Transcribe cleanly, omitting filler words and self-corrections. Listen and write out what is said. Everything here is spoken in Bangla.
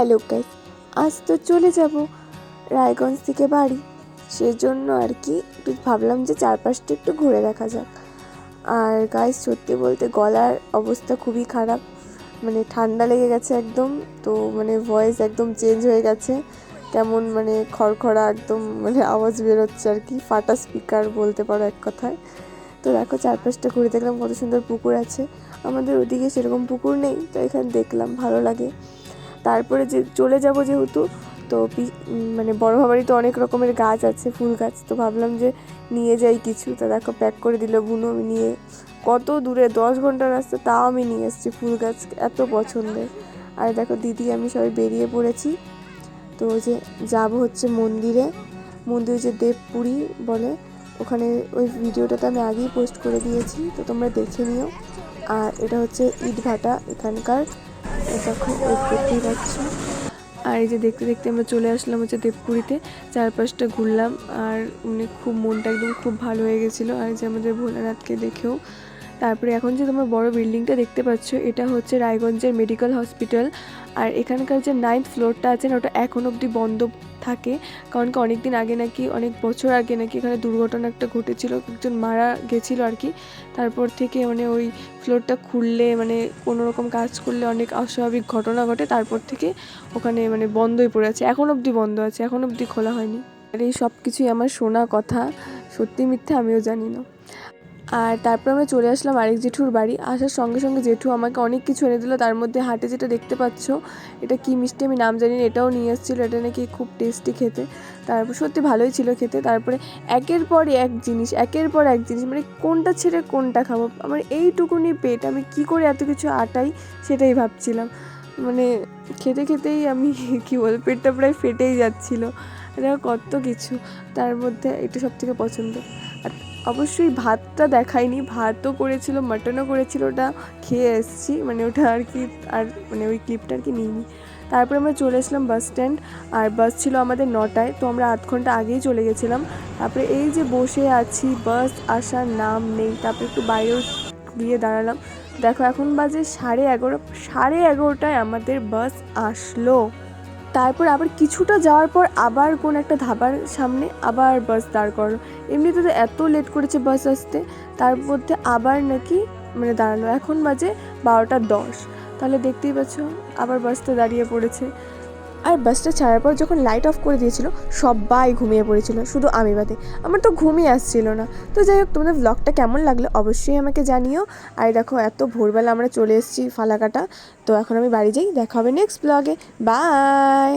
হ্যালো গাইস, আজ তো চলে যাব রায়গঞ্জ থেকে বাড়ি। সেজন্য আর কি একটু ভাবলাম যে চারপাশটা একটু ঘুরে দেখা যাক। আর গাইস সত্যি বলতে গলার অবস্থা খুবই খারাপ, মানে ঠান্ডা লেগে গেছে একদম। তো মানে ভয়েস একদম চেঞ্জ হয়ে গেছে, কেমন মানে খড়খড়া একদম মানে আওয়াজ বেরোচ্ছে আর কি, ফাটা স্পিকার বলতে পারো এক কথায়। তো দেখো চারপাশটা ঘুরে দেখলাম, কত সুন্দর পুকুর আছে। আমাদের ওদিকে সেরকম পুকুর নেই, তো এখানে দেখলাম ভালো লাগে। তারপরে যে চলে যাব যেহেতু, তো মানে বড় বাড়িতে অনেক রকমের গাছ আছে, ফুল গাছ, তো ভাবলাম যে নিয়ে যাই কিছু। তা দেখো প্যাক করে দিল বুনু, আমি নিয়ে কত দূরে 10 ঘন্টার রাস্তা, তাও আমি নিয়ে এসেছি ফুল গাছ, এত পছন্দের। আর দেখো দিদি আমি সবাই বেরিয়ে পড়েছি। তো ওই যে যাবো হচ্ছে মন্দিরে, যে দেবপুরী বলে ওখানে, ওই ভিডিওটা তো আমি আগেই পোস্ট করে দিয়েছি, তো তোমরা দেখে নিও। আর এটা হচ্ছে ইটভাটা এখানকার, দেখো দেখতেই পাচ্ছ। আর এই যে দেখতে দেখতে আমরা চলে আসলাম হচ্ছে দেবপুরীতে, চারপাশটা ঘুরলাম। আর মানে খুব মনটা একদম খুব ভালো হয়ে গেছিলো। আর যে আমাদের ভোলানাথকে দেখেও। তারপরে এখন যে তোমরা বড় বিল্ডিংটা দেখতে পাচ্ছ, এটা হচ্ছে রায়গঞ্জের মেডিকেল হসপিটাল। আর এখানকার যে 9th ফ্লোরটা আছে না, ওটা এখন অবধি বন্ধ থাকে, কারণ কি অনেক দিন আগে নাকি, অনেক বছর আগে নাকি এখানে দুর্ঘটনা একটা ঘটেছিল, একজন মারা গেছিলো আর কি। তারপর থেকে মানে ওই ফ্লোরটা খুললে মানে কোনো রকম কাজ করলে অনেক অস্বাভাবিক ঘটনা ঘটে, তারপর থেকে ওখানে মানে বন্ধই পড়ে আছে, এখন অবধি বন্ধ আছে, এখন অবধি খোলা হয়নি। আর এই সব কিছুই আমার শোনা কথা, সত্যি মিথ্যে আমিও জানি না। আর তারপর আমরা চলে আসলাম আরেক জেঠুর বাড়ি। আসার সঙ্গে সঙ্গে জেঠু আমাকে অনেক কিছু এনে দিল, তার মধ্যে হাটে যেটা দেখতে পাচ্ছ, এটা কি মিষ্টি আমি নাম জানি না, এটাও নিয়ে এসেছিলো। এটা নাকি খুব টেস্টি খেতে, তারপর সত্যি ভালোই ছিল খেতে। তারপরে একের পর এক জিনিস, মানে কোনটা ছেড়ে কোনটা খাবো, আমার এইটুকুনি পেট, আমি কি করে এত কিছু আটাই সেটাই ভাবছিলাম। মানে খেতে খেতেই আমি কি বলবো, পেটটা প্রায় ফেটেই যাচ্ছিলো। দেখো কত কিছু, তার মধ্যে এটা সব থেকে পছন্দ। আর অবশ্যই ভাতটা দেখাইনি, ভাতও করেছিল, মাটনও করেছিল, ওটা খেয়ে এসেছি, মানে ওটা আর কি, আর মানে ওই ক্লিপটা আর কি নিইনি। তারপরে আমরা চলে আসলাম বাস স্ট্যান্ড, আর বাস ছিল আমাদের 9টায়, তো আমরা আধ ঘন্টা আগেই চলে গেছিলাম। তারপরে এই যে বসে আছি, বাস আসার নাম নেই। তারপরে একটু বাইরেও গিয়ে দাঁড়ালাম, দেখো এখন বাজে 11:30টায় আমাদের বাস আসলো। তারপর আবার কিছুটা যাওয়ার পর আবার কোন একটা ধাবার সামনে আবার বাস দাঁড় করো। এমনিতে তো এত লেট করেছে বাস আসতে, তার মধ্যে আবার নাকি মানে দাঁড়ানো। এখন বাজে 12:10, তাহলে দেখতেই পাচ্ছ আবার বাসটা দাঁড়িয়ে পড়েছে। আর বাসটা ছাড়ার পর যখন লাইট অফ করে দিয়েছিল, সবাই ঘুমিয়ে পড়েছিল, শুধু আমি বাদে। আমার তো ঘুমই আসছিল না। তো যাই হোক, তোমাদের ব্লগটা কেমন লাগলো অবশ্যই আমাকে জানিও। আর দেখো এত ভোরবেলা আমরা চলে এসেছি ফালাকাটা। তো এখন আমি বাড়ি যাই, দেখা হবে নেক্সট ব্লগে, বাই।